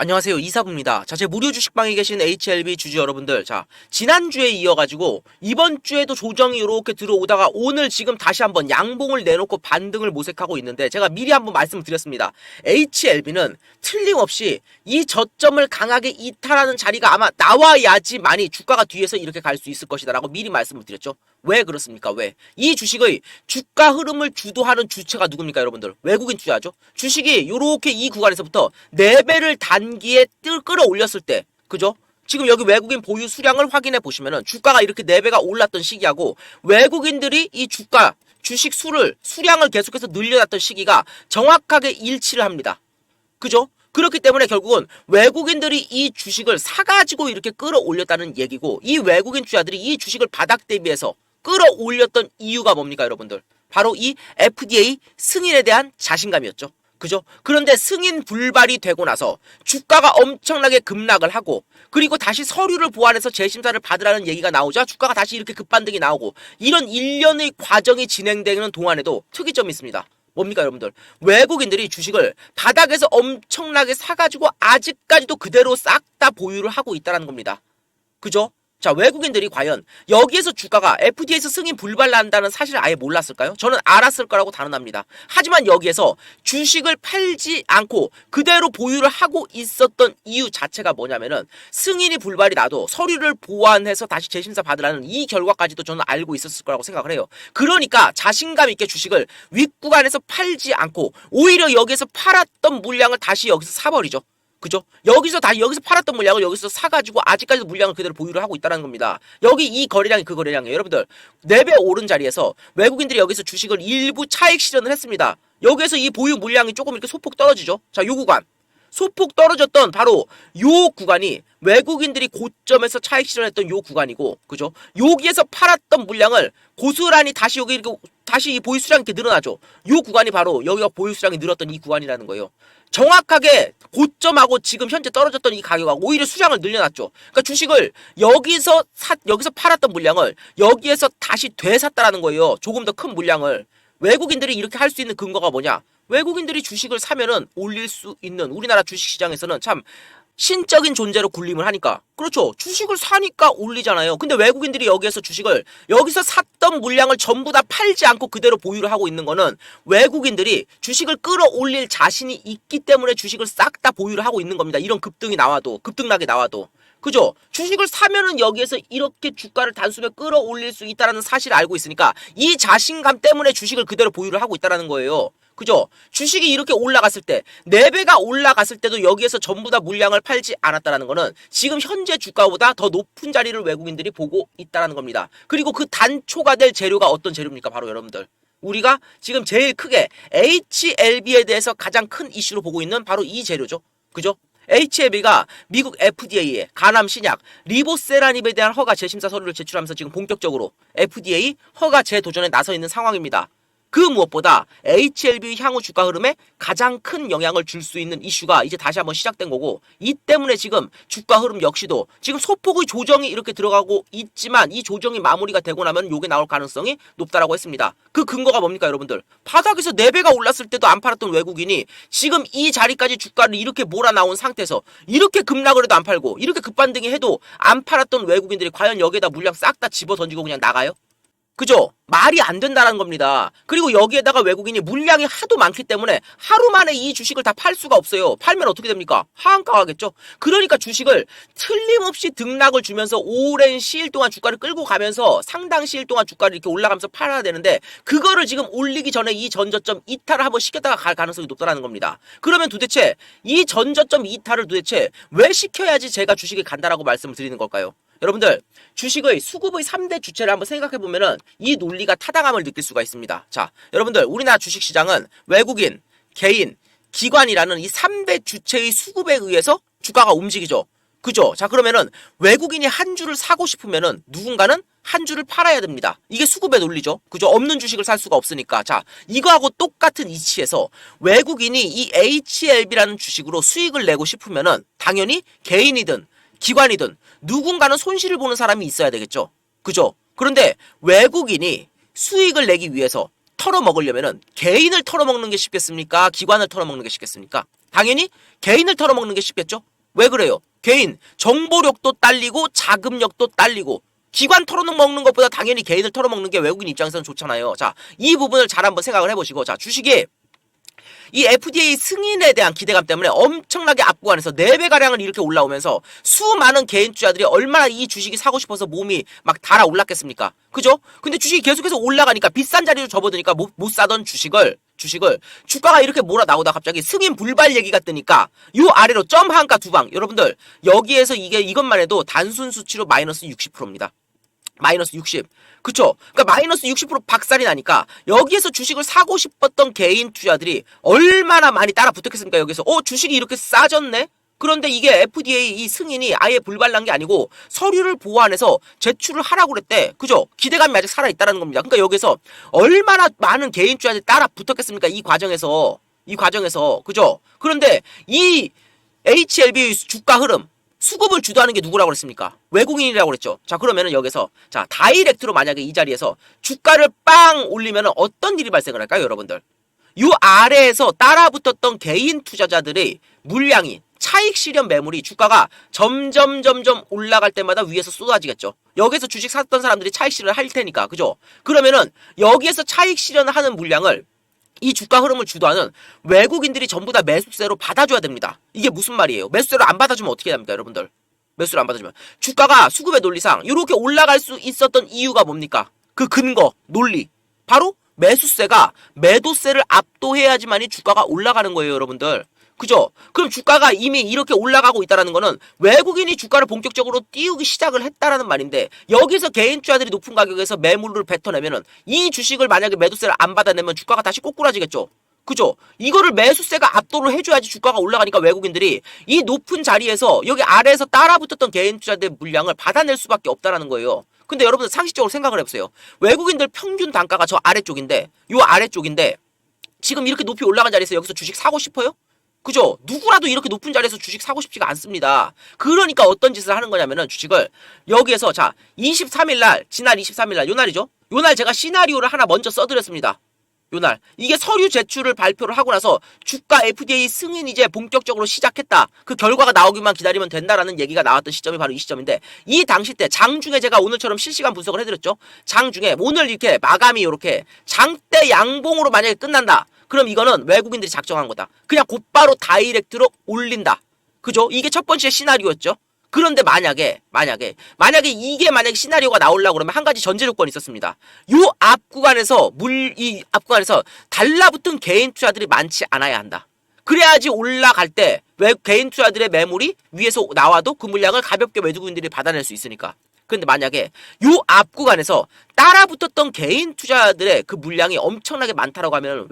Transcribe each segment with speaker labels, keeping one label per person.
Speaker 1: 안녕하세요. 이사부입니다. 자, 제 무료 주식방에 계신 HLB 주주 여러분들. 자, 지난주에 이어가지고 이번 주에도 조정이 이렇게 들어오다가 오늘 지금 다시 한번 양봉을 내놓고 반등을 모색하고 있는데 제가 미리 한번 말씀을 드렸습니다. HLB는 틀림없이 이 저점을 강하게 이탈하는 자리가 아마 나와야지만이 주가가 뒤에서 이렇게 갈 수 있을 것이다 라고 미리 말씀을 드렸죠. 왜 그렇습니까? 왜? 이 주식의 주가 흐름을 주도하는 주체가 누굽니까, 여러분들? 외국인 투자죠. 주식이 요렇게 이 구간에서부터 4배를 단기에 끌어올렸을 때, 그죠? 지금 여기 외국인 보유 수량을 확인해 보시면은 주가가 이렇게 4배가 올랐던 시기하고 외국인들이 이 주식 수량을 계속해서 늘려놨던 시기가 정확하게 일치를 합니다. 그죠? 그렇기 때문에 결국은 외국인들이 이 주식을 사가지고 이렇게 끌어올렸다는 얘기고, 이 외국인 투자들이 이 주식을 바닥 대비해서 끌어올렸던 이유가 뭡니까, 여러분들? 바로 이 FDA 승인에 대한 자신감이었죠. 그죠? 그런데 승인 불발이 되고 나서 주가가 엄청나게 급락을 하고, 그리고 다시 서류를 보완해서 재심사를 받으라는 얘기가 나오자 주가가 다시 이렇게 급반등이 나오고, 이런 일련의 과정이 진행되는 동안에도 특이점이 있습니다. 뭡니까, 여러분들? 외국인들이 주식을 바닥에서 엄청나게 사가지고 아직까지도 그대로 싹 다 보유를 하고 있다는 겁니다. 그죠? 자, 외국인들이 과연 여기에서 주가가 FDA에서 승인 불발난다는 사실을 아예 몰랐을까요? 저는 알았을 거라고 단언합니다. 하지만 여기에서 주식을 팔지 않고 그대로 보유를 하고 있었던 이유 자체가 뭐냐면은 승인이 불발이 나도 서류를 보완해서 다시 재심사 받으라는 이 결과까지도 저는 알고 있었을 거라고 생각을 해요. 그러니까 자신감 있게 주식을 윗구간에서 팔지 않고 오히려 여기에서 팔았던 물량을 다시 여기서 사버리죠. 그죠? 여기서 팔았던 물량을 여기서 사가지고 아직까지도 물량을 그대로 보유를 하고 있다는 겁니다. 여기 이 거래량이 그 거래량이에요. 여러분들, 4배 오른 자리에서 외국인들이 여기서 주식을 일부 차익 실현을 했습니다. 여기에서 이 보유 물량이 조금 이렇게 소폭 떨어지죠. 자, 요 구간. 소폭 떨어졌던 바로 요 구간이 외국인들이 고점에서 차익 실현했던 요 구간이고, 그죠? 여기에서 팔았던 물량을 고스란히 다시 여기 이렇게 다시 이 보유 수량이 이렇게 늘어나죠. 요 구간이 바로 여기가 보유 수량이 늘었던 이 구간이라는 거예요. 정확하게 고점하고 지금 현재 떨어졌던 이 가격하고 오히려 수량을 늘려놨죠. 그러니까 주식을 여기서 팔았던 물량을 여기에서 다시 되샀다라는 거예요. 조금 더 큰 물량을. 외국인들이 이렇게 할 수 있는 근거가 뭐냐? 외국인들이 주식을 사면은 올릴 수 있는, 우리나라 주식시장에서는 참 신적인 존재로 군림을 하니까, 그렇죠, 주식을 사니까 올리잖아요. 근데 외국인들이 여기에서 주식을 여기서 샀던 물량을 전부 다 팔지 않고 그대로 보유를 하고 있는 거는 외국인들이 주식을 끌어올릴 자신이 있기 때문에 주식을 싹 다 보유를 하고 있는 겁니다. 이런 급등락이 나와도. 그죠? 주식을 사면은 여기에서 이렇게 주가를 단숨에 끌어올릴 수 있다는 사실을 알고 있으니까 이 자신감 때문에 주식을 그대로 보유를 하고 있다는 거예요. 그죠? 주식이 이렇게 올라갔을 때, 4배가 올라갔을 때도 여기에서 전부 다 물량을 팔지 않았다는 거는 지금 현재 주가보다 더 높은 자리를 외국인들이 보고 있다는 겁니다. 그리고 그 단초가 될 재료가 어떤 재료입니까? 바로 여러분들, 우리가 지금 제일 크게 HLB에 대해서 가장 큰 이슈로 보고 있는 바로 이 재료죠. 그죠? HLB가 미국 FDA에 간암 신약 리보세라닙에 대한 허가 재심사 서류를 제출하면서 지금 본격적으로 FDA 허가 재도전에 나서 있는 상황입니다. 그 무엇보다 HLB 향후 주가 흐름에 가장 큰 영향을 줄 수 있는 이슈가 이제 다시 한번 시작된 거고, 이 때문에 지금 주가 흐름 역시도 지금 소폭의 조정이 이렇게 들어가고 있지만 이 조정이 마무리가 되고 나면 요게 나올 가능성이 높다라고 했습니다. 그 근거가 뭡니까, 여러분들? 바닥에서 4배가 올랐을 때도 안 팔았던 외국인이 지금 이 자리까지 주가를 이렇게 몰아나온 상태에서 이렇게 급락을 해도 안 팔고 이렇게 급반등이 해도 안 팔았던 외국인들이 과연 여기에다 물량 싹 다 집어 던지고 그냥 나가요? 그죠? 말이 안 된다는 겁니다. 그리고 여기에다가 외국인이 물량이 하도 많기 때문에 하루 만에 이 주식을 다 팔 수가 없어요. 팔면 어떻게 됩니까? 하한가 가겠죠? 그러니까 주식을 틀림없이 등락을 주면서 오랜 시일 동안 주가를 끌고 가면서 상당 시일 동안 주가를 이렇게 올라가면서 팔아야 되는데, 그거를 지금 올리기 전에 이 전저점 이탈을 한번 시켰다가 갈 가능성이 높다는 겁니다. 그러면 도대체 이 전저점 이탈을 도대체 왜 시켜야지 제가 주식이 간다라고 말씀을 드리는 걸까요? 여러분들, 주식의 수급의 3대 주체를 한번 생각해보면은 이 논리가 타당함을 느낄 수가 있습니다. 자, 여러분들, 우리나라 주식시장은 외국인, 개인, 기관이라는 이 3대 주체의 수급에 의해서 주가가 움직이죠. 그죠? 자, 그러면은 외국인이 한 주를 사고 싶으면은 누군가는 한 주를 팔아야 됩니다. 이게 수급의 논리죠. 그죠? 없는 주식을 살 수가 없으니까. 자, 이거하고 똑같은 이치에서 외국인이 이 HLB라는 주식으로 수익을 내고 싶으면은 당연히 개인이든 기관이든 누군가는 손실을 보는 사람이 있어야 되겠죠. 그죠? 그런데 외국인이 수익을 내기 위해서 털어먹으려면은 개인을 털어먹는 게 쉽겠습니까? 기관을 털어먹는 게 쉽겠습니까? 당연히 개인을 털어먹는 게 쉽겠죠? 왜 그래요? 개인, 정보력도 딸리고 자금력도 딸리고 기관 털어먹는 것보다 당연히 개인을 털어먹는 게 외국인 입장에서는 좋잖아요. 자, 이 부분을 잘 한번 생각을 해보시고, 자, 주식이 이 FDA 승인에 대한 기대감 때문에 엄청나게 압구간에서 4배가량을 이렇게 올라오면서 수많은 개인 투자들이 얼마나 이 주식이 사고 싶어서 몸이 막 달아올랐겠습니까? 그죠? 근데 주식이 계속해서 올라가니까 비싼 자리로 접어드니까 못 사던 주식을 주가가 이렇게 몰아 나오다 갑자기 승인 불발 얘기가 뜨니까 요 아래로 점 한가 두 방. 여러분들 여기에서 이것만 해도 단순 수치로 마이너스 60%입니다. 마이너스 60. 그쵸? 그러니까 마이너스 60% 박살이 나니까 여기에서 주식을 사고 싶었던 개인 투자들이 얼마나 많이 따라 붙었겠습니까? 여기서 주식이 이렇게 싸졌네? 그런데 이게 FDA 이 승인이 아예 불발난 게 아니고 서류를 보완해서 제출을 하라고 그랬대. 그죠? 기대감이 아직 살아있다는 겁니다. 그러니까 여기서 얼마나 많은 개인 투자들이 따라 붙었겠습니까? 이 과정에서. 그죠? 그런데 이 HLB 주가 흐름 수급을 주도하는 게 누구라고 그랬습니까? 외국인이라고 그랬죠. 자, 그러면은 여기서 자, 다이렉트로 만약에 이 자리에서 주가를 빵 올리면은 어떤 일이 발생을 할까요, 여러분들? 요 아래에서 따라붙었던 개인 투자자들의 물량이 차익 실현 매물이 주가가 점점 올라갈 때마다 위에서 쏟아지겠죠. 여기서 주식 샀던 사람들이 차익 실현을 할 테니까. 그죠? 그러면은 여기에서 차익 실현을 하는 물량을 이 주가 흐름을 주도하는 외국인들이 전부 다 매수세로 받아줘야 됩니다. 이게 무슨 말이에요? 매수세로 안 받아주면 어떻게 됩니까, 여러분들? 매수세로 안 받아주면 주가가 수급의 논리상 이렇게 올라갈 수 있었던 이유가 뭡니까? 그 근거, 논리. 바로 매수세가 매도세를 압도해야지만이 주가가 올라가는 거예요, 여러분들. 그죠? 그럼 주가가 이미 이렇게 올라가고 있다는 거는 외국인이 주가를 본격적으로 띄우기 시작을 했다라는 말인데 여기서 개인 투자들이 높은 가격에서 매물을 뱉어내면은 이 주식을 만약에 매도세를 안 받아내면 주가가 다시 꼬꾸라지겠죠. 그죠? 이거를 매수세가 압도를 해줘야지 주가가 올라가니까 외국인들이 이 높은 자리에서 여기 아래에서 따라붙었던 개인 투자들의 물량을 받아낼 수밖에 없다라는 거예요. 근데 여러분들 상식적으로 생각을 해보세요. 외국인들 평균 단가가 저 아래쪽인데 요 아래쪽인데 지금 이렇게 높이 올라간 자리에서 여기서 주식 사고 싶어요? 그죠? 누구라도 이렇게 높은 자리에서 주식 사고 싶지가 않습니다. 그러니까 어떤 짓을 하는 거냐면은 주식을 여기에서 자 23일날 지난 23일날 요 날이죠? 요 날 제가 시나리오를 하나 먼저 써드렸습니다. 요 날 이게 서류 제출을 발표를 하고 나서 주가 FDA 승인 이제 본격적으로 시작했다. 그 결과가 나오기만 기다리면 된다라는 얘기가 나왔던 시점이 바로 이 시점인데 이 당시 때 장중에 제가 오늘처럼 실시간 분석을 해드렸죠. 장중에 오늘 이렇게 마감이 이렇게 장대 양봉으로 만약에 끝난다. 그럼 이거는 외국인들이 작정한 거다. 그냥 곧바로 다이렉트로 올린다. 그죠? 이게 첫 번째 시나리오였죠. 그런데 만약에 이게 만약에 시나리오가 나오려고 그러면 한 가지 전제 조건이 있었습니다. 요 앞 구간에서 이 앞 구간에서 달라붙은 개인 투자들이 많지 않아야 한다. 그래야지 올라갈 때 개인 투자들의 매물이 위에서 나와도 그 물량을 가볍게 외국인들이 받아낼 수 있으니까. 근데 만약에 요 앞 구간에서 따라붙었던 개인 투자들의 그 물량이 엄청나게 많다라고 하면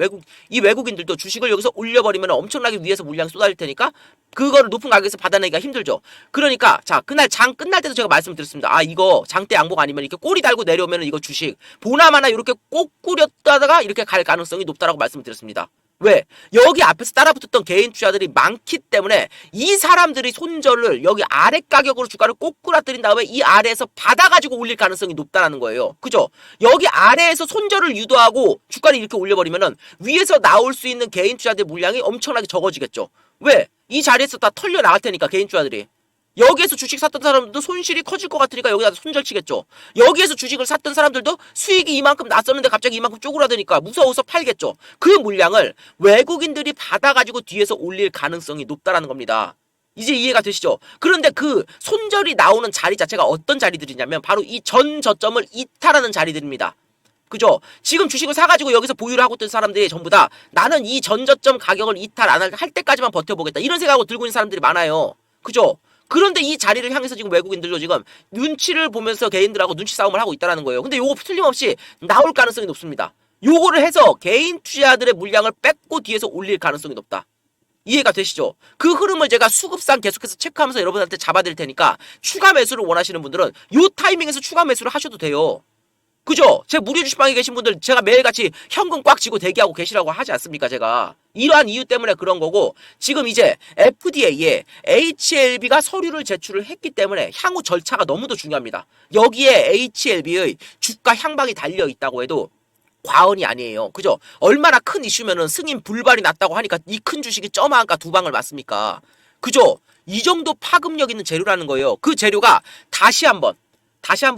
Speaker 1: 외국인들도 주식을 여기서 올려버리면 엄청나게 위에서 물량이 쏟아질 테니까 그거를 높은 가격에서 받아내기가 힘들죠. 그러니까 자 그날 장 끝날 때도 제가 말씀드렸습니다. 아 이거 장대 양봉 아니면 이렇게 꼬리 달고 내려오면 이거 주식 보나마나 이렇게 꼭 꾸렸다가 이렇게 갈 가능성이 높다라고 말씀드렸습니다. 왜? 여기 앞에서 따라붙었던 개인 투자들이 많기 때문에 이 사람들이 손절을 여기 아래 가격으로 주가를 꼬꾸라뜨린 다음에 이 아래에서 받아가지고 올릴 가능성이 높다는 거예요. 그죠? 여기 아래에서 손절을 유도하고 주가를 이렇게 올려버리면은 위에서 나올 수 있는 개인 투자들의 물량이 엄청나게 적어지겠죠. 왜? 이 자리에서 다 털려 나갈 테니까 개인 투자들이. 여기에서 주식 샀던 사람들도 손실이 커질 것 같으니까 여기다 손절 치겠죠. 여기에서 주식을 샀던 사람들도 수익이 이만큼 났었는데 갑자기 이만큼 쪼그라드니까 무서워서 팔겠죠. 그 물량을 외국인들이 받아가지고 뒤에서 올릴 가능성이 높다라는 겁니다. 이제 이해가 되시죠? 그런데 그 손절이 나오는 자리 자체가 어떤 자리들이냐면 바로 이 전 저점을 이탈하는 자리들입니다. 그죠? 지금 주식을 사가지고 여기서 보유를 하고 있던 사람들이 전부 다 나는 이 전저점 가격을 이탈 안 할 때까지만 버텨보겠다. 이런 생각하고 들고 있는 사람들이 많아요. 그죠? 그런데 이 자리를 향해서 지금 외국인들도 지금 눈치를 보면서 개인들하고 눈치 싸움을 하고 있다는 거예요. 근데 요거 틀림없이 나올 가능성이 높습니다. 요거를 해서 개인 투자들의 물량을 뺏고 뒤에서 올릴 가능성이 높다. 이해가 되시죠? 그 흐름을 제가 수급상 계속해서 체크하면서 여러분한테 잡아드릴 테니까 추가 매수를 원하시는 분들은 요 타이밍에서 추가 매수를 하셔도 돼요. 그죠? 제 무료 주식방에 계신 분들 제가 매일같이 현금 꽉 쥐고 대기하고 계시라고 하지 않습니까? 제가 이러한 이유 때문에 그런 거고 지금 이제 FDA에 HLB가 서류를 제출을 했기 때문에 향후 절차가 너무도 중요합니다. 여기에 HLB의 주가 향방이 달려 있다고 해도 과언이 아니에요. 그죠? 얼마나 큰 이슈면은 승인 불발이 났다고 하니까 이 큰 주식이 점화한가 두 방을 맞습니까? 그죠? 이 정도 파급력 있는 재료라는 거예요. 그 재료가 다시 한번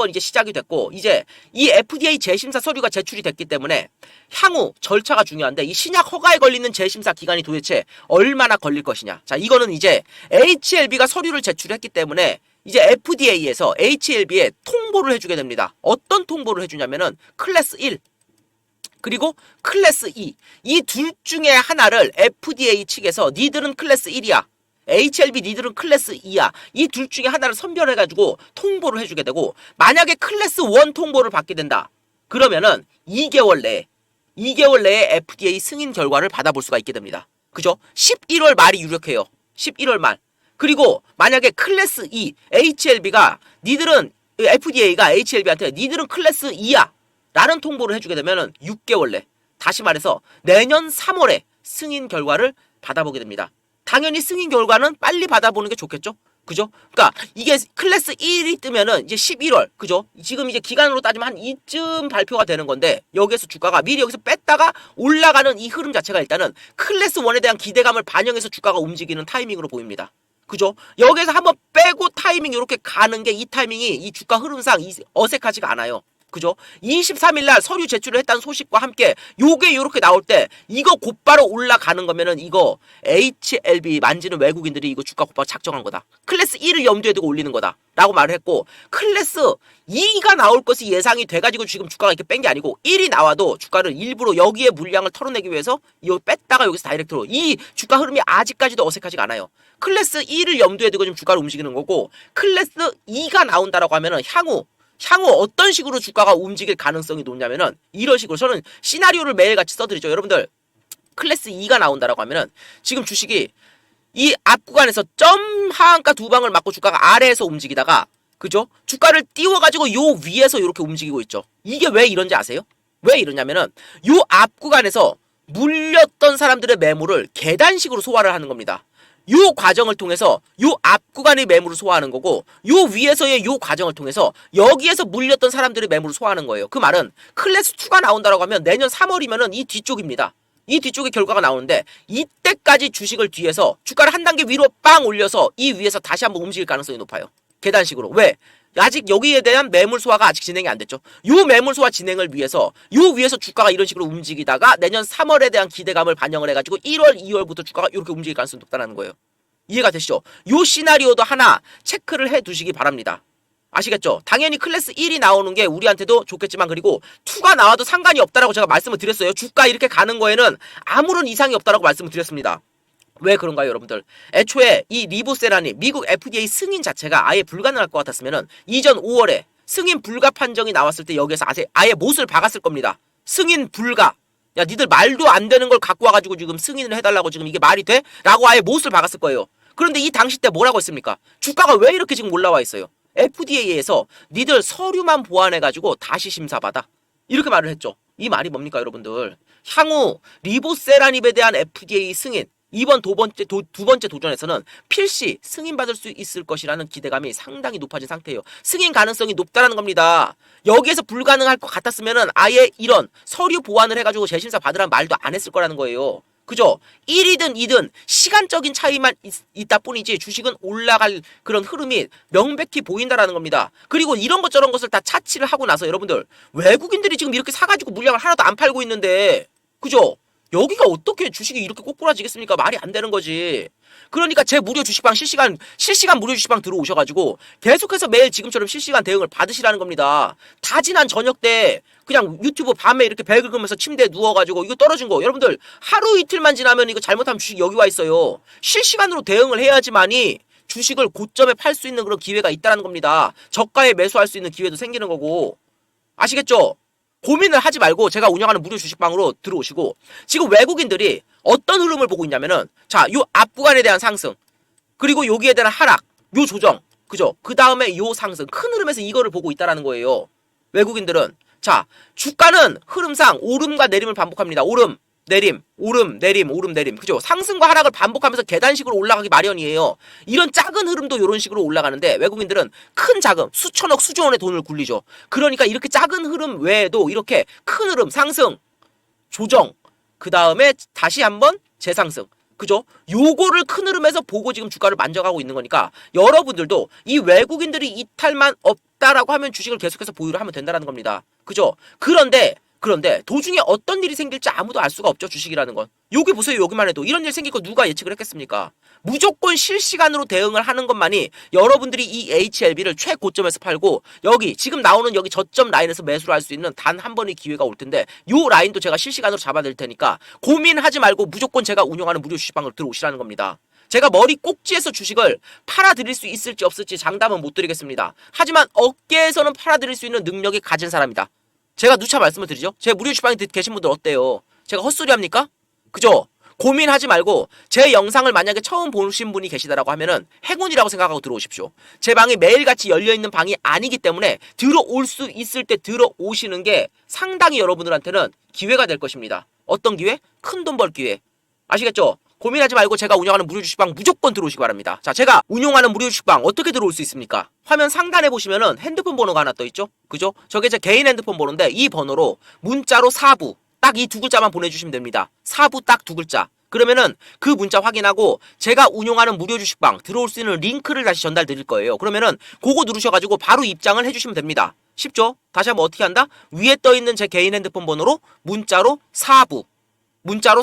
Speaker 1: 이제 시작이 됐고, 이제 이 FDA 재심사 서류가 제출이 됐기 때문에 향후 절차가 중요한데, 이 신약 허가에 걸리는 재심사 기간이 도대체 얼마나 걸릴 것이냐. 자, 이거는 이제 HLB가 서류를 제출했기 때문에 이제 FDA에서 HLB에 통보를 해주게 됩니다. 어떤 통보를 해주냐면은 클래스 1 그리고 클래스 2 이 둘 중에 하나를 FDA 측에서 니들은 클래스 1이야, HLB 니들은 클래스 2야, 이 둘 중에 하나를 선별해가지고 통보를 해주게 되고, 만약에 클래스 1 통보를 받게 된다 그러면은 2개월 내에 FDA 승인 결과를 받아볼 수가 있게 됩니다. 그죠? 11월 말이 유력해요. 11월 말. 그리고 만약에 클래스 2 HLB가 니들은 FDA가 HLB한테 니들은 클래스 2야 라는 통보를 해주게 되면은 6개월 내, 다시 말해서 내년 3월에 승인 결과를 받아보게 됩니다. 당연히 승인 결과는 빨리 받아보는 게 좋겠죠? 그죠? 그러니까 이게 클래스 1이 뜨면은 이제 11월, 그죠? 지금 이제 기간으로 따지면 한 이쯤 발표가 되는 건데, 여기에서 주가가 미리 여기서 뺐다가 올라가는 이 흐름 자체가 일단은 클래스 1에 대한 기대감을 반영해서 주가가 움직이는 타이밍으로 보입니다. 그죠? 여기에서 한번 빼고 타이밍 이렇게 가는 게, 이 타이밍이 이 주가 흐름상 어색하지가 않아요. 그죠? 23일날 서류 제출을 했다는 소식과 함께 요게 요렇게 나올 때 이거 곧바로 올라가는 거면은 이거 HLB 만지는 외국인들이 이거 주가 곧바로 작정한 거다. 클래스 1을 염두에 두고 올리는 거다 라고 말을 했고, 클래스 2가 나올 것이 예상이 돼가지고 지금 주가가 이렇게 뺀 게 아니고, 1이 나와도 주가를 일부러 여기에 물량을 털어내기 위해서 이거 뺐다가 여기서 다이렉트로, 이 주가 흐름이 아직까지도 어색하지가 않아요. 클래스 2를 염두에 두고 지금 주가를 움직이는 거고, 클래스 2가 나온다라고 하면은 향후 어떤 식으로 주가가 움직일 가능성이 높냐면은 이런 식으로, 저는 시나리오를 매일같이 써드리죠. 여러분들 클래스 2가 나온다라고 하면은 지금 주식이 이 앞 구간에서 점 하한가 두 방을 맞고 주가가 아래에서 움직이다가, 그죠? 주가를 띄워가지고 요 위에서 이렇게 움직이고 있죠. 이게 왜 이런지 아세요? 왜 이러냐면은 요 앞 구간에서 물렸던 사람들의 매물을 계단식으로 소화를 하는 겁니다. 요 과정을 통해서 요 앞 구간의 매물을 소화하는 거고, 요 위에서의 요 과정을 통해서 여기에서 물렸던 사람들의 매물을 소화하는 거예요. 그 말은 클래스 2가 나온다라고 하면 내년 3월이면은 이 뒤쪽입니다. 이 뒤쪽에 결과가 나오는데, 이때까지 주식을 뒤에서 주가를 한 단계 위로 빵 올려서 이 위에서 다시 한번 움직일 가능성이 높아요. 계단식으로. 왜? 아직 여기에 대한 매물 소화가 아직 진행이 안 됐죠. 요 매물 소화 진행을 위해서 요 위에서 주가가 이런 식으로 움직이다가 내년 3월에 대한 기대감을 반영을 해가지고 1월, 2월부터 주가가 이렇게 움직일 가능성이 높다는 거예요. 이해가 되시죠? 요 시나리오도 하나 체크를 해 두시기 바랍니다. 아시겠죠? 당연히 클래스 1이 나오는 게 우리한테도 좋겠지만, 그리고 2가 나와도 상관이 없다라고 제가 말씀을 드렸어요. 주가 이렇게 가는 거에는 아무런 이상이 없다라고 말씀을 드렸습니다. 왜 그런가요, 여러분들? 애초에 이 리보세라니 미국 FDA 승인 자체가 아예 불가능할 것 같았으면은 이전 5월에 승인 불가 판정이 나왔을 때 여기에서 아예 못을 박았을 겁니다. 승인 불가. 야, 니들 말도 안 되는 걸 갖고 와가지고 지금 승인을 해달라고 지금 이게 말이 돼? 라고 아예 못을 박았을 거예요. 그런데 이 당시 때 뭐라고 했습니까? 주가가 왜 이렇게 지금 올라와 있어요? FDA에서 니들 서류만 보완해가지고 다시 심사받아. 이렇게 말을 했죠. 이 말이 뭡니까, 여러분들? 향후 리보세라닙에 대한 FDA 승인, 이번 두 번째 도전에서는 필시 승인받을 수 있을 것이라는 기대감이 상당히 높아진 상태예요. 승인 가능성이 높다는 겁니다. 여기에서 불가능할 것 같았으면은 아예 이런 서류 보완을 해가지고 재심사 받으라는 말도 안 했을 거라는 거예요. 그죠? 1이든 2든 시간적인 차이만 있다 뿐이지 주식은 올라갈 그런 흐름이 명백히 보인다라는 겁니다. 그리고 이런 것 저런 것을 다 차치를 하고 나서 여러분들, 외국인들이 지금 이렇게 사가지고 물량을 하나도 안 팔고 있는데, 그죠? 여기가 어떻게 주식이 이렇게 꼬꾸라지겠습니까? 말이 안 되는 거지. 그러니까 제 무료 주식방 실시간 무료 주식방 들어오셔가지고 계속해서 매일 지금처럼 실시간 대응을 받으시라는 겁니다. 다 지난 저녁 때 그냥 유튜브 밤에 이렇게 배 긁으면서 침대에 누워가지고 이거 떨어진 거, 여러분들 하루 이틀만 지나면 이거 잘못하면 주식 여기 와 있어요. 실시간으로 대응을 해야지만이 주식을 고점에 팔 수 있는 그런 기회가 있다는 겁니다. 저가에 매수할 수 있는 기회도 생기는 거고. 아시겠죠? 고민을 하지 말고 제가 운영하는 무료 주식방으로 들어오시고, 지금 외국인들이 어떤 흐름을 보고 있냐면은, 자, 요 앞 구간에 대한 상승, 그리고 여기에 대한 하락, 요 조정, 그죠? 그 다음에 요 상승, 큰 흐름에서 이거를 보고 있다라는 거예요. 외국인들은. 자, 주가는 흐름상 오름과 내림을 반복합니다. 오름, 내림, 오름, 내림, 오름, 내림. 그죠? 상승과 하락을 반복하면서 계단식으로 올라가기 마련이에요. 이런 작은 흐름도 이런 식으로 올라가는데 외국인들은 큰 자금, 수천억, 수조 원의 돈을 굴리죠. 그러니까 이렇게 작은 흐름 외에도 이렇게 큰 흐름, 상승, 조정, 그 다음에 다시 한번 재상승. 그죠? 요거를 큰 흐름에서 보고 지금 주가를 만져가고 있는 거니까 여러분들도 이 외국인들이 이탈만 없다라고 하면 주식을 계속해서 보유를 하면 된다는 겁니다. 그죠? 그런데 도중에 어떤 일이 생길지 아무도 알 수가 없죠. 주식이라는 건. 여기 보세요. 여기만 해도 이런 일 생길 거 누가 예측을 했겠습니까? 무조건 실시간으로 대응을 하는 것만이 여러분들이 이 HLB를 최고점에서 팔고 여기 지금 나오는 여기 저점 라인에서 매수를 할 수 있는 단 한 번의 기회가 올 텐데 요 라인도 제가 실시간으로 잡아드릴 테니까 고민하지 말고 무조건 제가 운영하는 무료 주식방을 들어오시라는 겁니다. 제가 머리 꼭지에서 주식을 팔아드릴 수 있을지 없을지 장담은 못 드리겠습니다. 하지만 어깨에서는 팔아드릴 수 있는 능력이 가진 사람이다. 제가 누차 말씀을 드리죠. 제 무료 주식방에 계신 분들 어때요? 제가 헛소리 합니까? 그죠? 고민하지 말고 제 영상을 만약에 처음 보신 분이 계시다라고 하면은 행운이라고 생각하고 들어오십시오. 제 방이 매일같이 열려있는 방이 아니기 때문에 들어올 수 있을 때 들어오시는 게 상당히 여러분들한테는 기회가 될 것입니다. 어떤 기회? 큰 돈 벌 기회. 아시겠죠? 고민하지 말고 제가 운영하는 무료 주식방 무조건 들어오시기 바랍니다. 자, 제가 운영하는 무료 주식방 어떻게 들어올 수 있습니까? 화면 상단에 보시면은 핸드폰 번호가 하나 떠 있죠? 그죠? 저게 제 개인 핸드폰 번호인데 이 번호로 문자로 사부 딱 이 두 글자만 보내주시면 됩니다. 사부 딱 두 글자. 그러면은 그 문자 확인하고 제가 운영하는 무료 주식방 들어올 수 있는 링크를 다시 전달 드릴 거예요. 그러면은 그거 누르셔가지고 바로 입장을 해주시면 됩니다. 쉽죠? 다시 한번 어떻게 한다? 위에 떠 있는 제 개인 핸드폰 번호로 문자로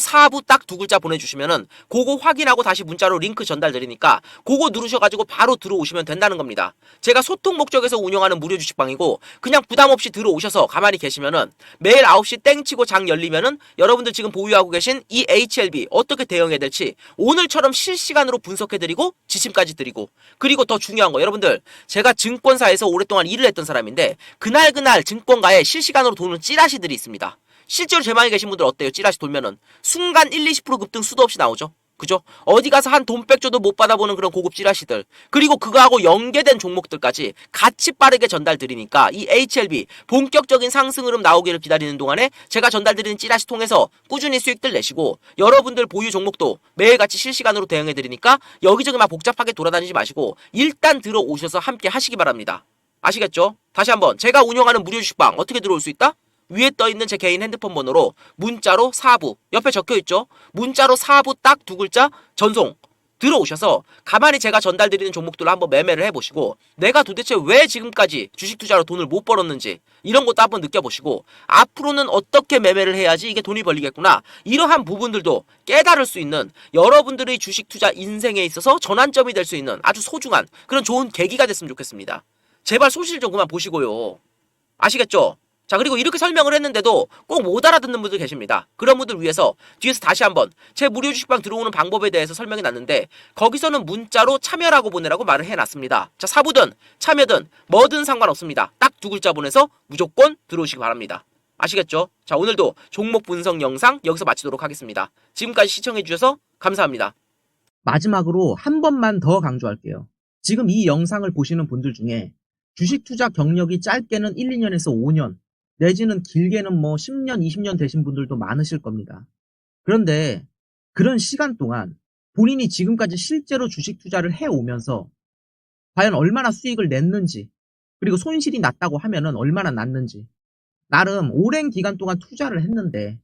Speaker 1: 사부 딱 두 글자 보내주시면은 그거 확인하고 다시 문자로 링크 전달 드리니까 그거 누르셔가지고 바로 들어오시면 된다는 겁니다. 제가 소통 목적에서 운영하는 무료 주식방이고 그냥 부담 없이 들어오셔서 가만히 계시면은 매일 9시 땡치고 장 열리면은 여러분들 지금 보유하고 계신 이 HLB 어떻게 대응해야 될지 오늘처럼 실시간으로 분석해드리고 지침까지 드리고 그리고 더 중요한 거 여러분들 제가 증권사에서 오랫동안 일을 했던 사람인데 그날 증권가에 실시간으로 도는 찌라시들이 있습니다. 실제로 제 방에 계신 분들 어때요? 찌라시 돌면은 순간 1, 20% 급등 수도 없이 나오죠. 그죠? 어디 가서 한 돈 뺏겨도 못 받아보는 그런 고급 찌라시들 그리고 그거하고 연계된 종목들까지 같이 빠르게 전달 드리니까 이 HLB 본격적인 상승 흐름 나오기를 기다리는 동안에 제가 전달 드리는 찌라시 통해서 꾸준히 수익들 내시고 여러분들 보유 종목도 매일같이 실시간으로 대응해 드리니까 여기저기 막 복잡하게 돌아다니지 마시고 일단 들어오셔서 함께 하시기 바랍니다. 아시겠죠? 다시 한번 제가 운영하는 무료 주식방 어떻게 들어올 수 있다? 위에 떠있는 제 개인 핸드폰 번호로 문자로 사부 옆에 적혀있죠. 문자로 사부 딱 두 글자 전송 들어오셔서 가만히 제가 전달드리는 종목들로 한번 매매를 해보시고 내가 도대체 왜 지금까지 주식 투자로 돈을 못 벌었는지 이런 것도 한번 느껴보시고 앞으로는 어떻게 매매를 해야지 이게 돈이 벌리겠구나 이러한 부분들도 깨달을 수 있는 여러분들의 주식 투자 인생에 있어서 전환점이 될 수 있는 아주 소중한 그런 좋은 계기가 됐으면 좋겠습니다. 제발 소실 좀 그만 보시고요. 아시겠죠? 자, 그리고 이렇게 설명을 했는데도 꼭 못 알아듣는 분들 계십니다. 그런 분들 위해서 뒤에서 다시 한번 제 무료 주식방 들어오는 방법에 대해서 설명해 놨는데 거기서는 문자로 참여라고 보내라고 말을 해놨습니다. 자, 사부든 참여든 뭐든 상관없습니다. 딱 두 글자 보내서 무조건 들어오시기 바랍니다. 아시겠죠? 자, 오늘도 종목 분석 영상 여기서 마치도록 하겠습니다. 지금까지 시청해 주셔서 감사합니다.
Speaker 2: 마지막으로 한 번만 더 강조할게요. 지금 이 영상을 보시는 분들 중에 주식 투자 경력이 짧게는 1, 2년에서 5년 내지는 길게는 뭐 10년, 20년 되신 분들도 많으실 겁니다. 그런데 그런 시간 동안 본인이 지금까지 실제로 주식 투자를 해오면서 과연 얼마나 수익을 냈는지 그리고 손실이 났다고 하면은 얼마나 났는지 나름 오랜 기간 동안 투자를 했는데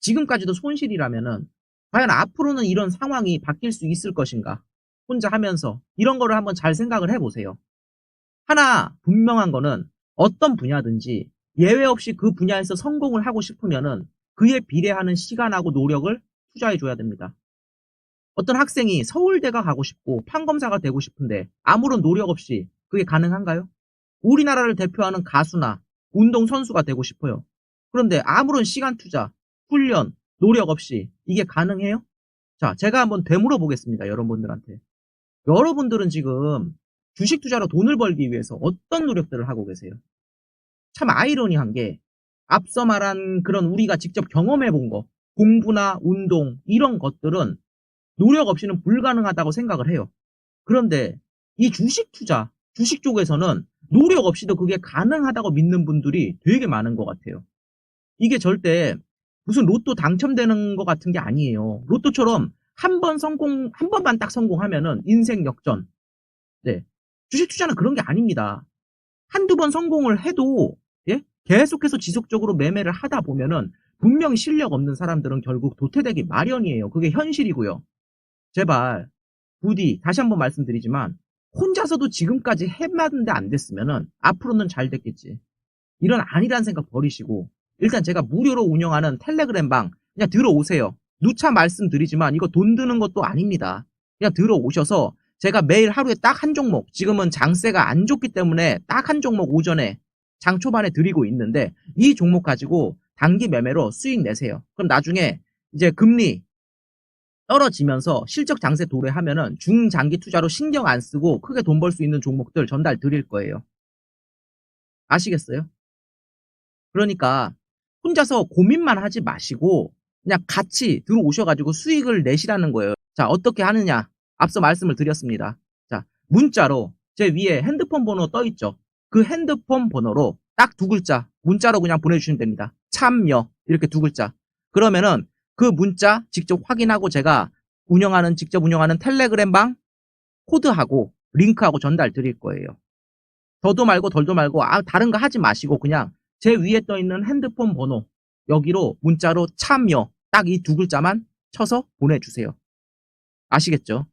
Speaker 2: 지금까지도 손실이라면은 과연 앞으로는 이런 상황이 바뀔 수 있을 것인가 혼자 하면서 이런 거를 한번 잘 생각을 해보세요. 하나 분명한 거는 어떤 분야든지 예외 없이 그 분야에서 성공을 하고 싶으면은 그에 비례하는 시간하고 노력을 투자해 줘야 됩니다. 어떤 학생이 서울대가 가고 싶고 판검사가 되고 싶은데 아무런 노력 없이 그게 가능한가요? 우리나라를 대표하는 가수나 운동선수가 되고 싶어요. 그런데 아무런 시간 투자, 훈련, 노력 없이 이게 가능해요? 자, 제가 한번 되물어 보겠습니다. 여러분들한테. 여러분들은 지금 주식 투자로 돈을 벌기 위해서 어떤 노력들을 하고 계세요? 참 아이러니한 게 앞서 말한 그런 우리가 직접 경험해 본 거, 공부나 운동 이런 것들은 노력 없이는 불가능하다고 생각을 해요. 그런데 이 주식 투자, 주식 쪽에서는 노력 없이도 그게 가능하다고 믿는 분들이 되게 많은 것 같아요. 이게 절대 무슨 로또 당첨되는 것 같은 게 아니에요. 로또처럼 한 번만 딱 성공하면은 인생 역전. 네. 주식 투자는 그런 게 아닙니다. 한두 번 성공을 해도, 예? 계속해서 지속적으로 매매를 하다 보면은 분명히 실력 없는 사람들은 결국 도태되기 마련이에요. 그게 현실이고요. 제발, 부디, 다시 한번 말씀드리지만, 혼자서도 지금까지 해봤는데 안 됐으면은 앞으로는 잘 됐겠지. 이런 아니란 생각 버리시고, 일단 제가 무료로 운영하는 텔레그램방 그냥 들어오세요. 누차 말씀드리지만 이거 돈 드는 것도 아닙니다. 그냥 들어오셔서 제가 매일 하루에 딱 한 종목, 지금은 장세가 안 좋기 때문에 딱 한 종목 오전에 장 초반에 드리고 있는데 이 종목 가지고 단기 매매로 수익 내세요. 그럼 나중에 이제 금리 떨어지면서 실적 장세 도래하면은 중장기 투자로 신경 안 쓰고 크게 돈 벌 수 있는 종목들 전달 드릴 거예요. 아시겠어요? 그러니까 혼자서 고민만 하지 마시고 그냥 같이 들어오셔가지고 수익을 내시라는 거예요. 자, 어떻게 하느냐? 앞서 말씀을 드렸습니다. 자, 문자로 제 위에 핸드폰 번호 떠 있죠? 그 핸드폰 번호로 딱 두 글자 문자로 그냥 보내주시면 됩니다. 참여 이렇게 두 글자. 그러면은 그 문자 직접 확인하고 제가 직접 운영하는 텔레그램방 코드하고 링크하고 전달 드릴 거예요. 더도 말고 덜도 말고 다른 거 하지 마시고 그냥 제 위에 떠 있는 핸드폰 번호 여기로 문자로 참여 딱 이 두 글자만 쳐서 보내주세요. 아시겠죠?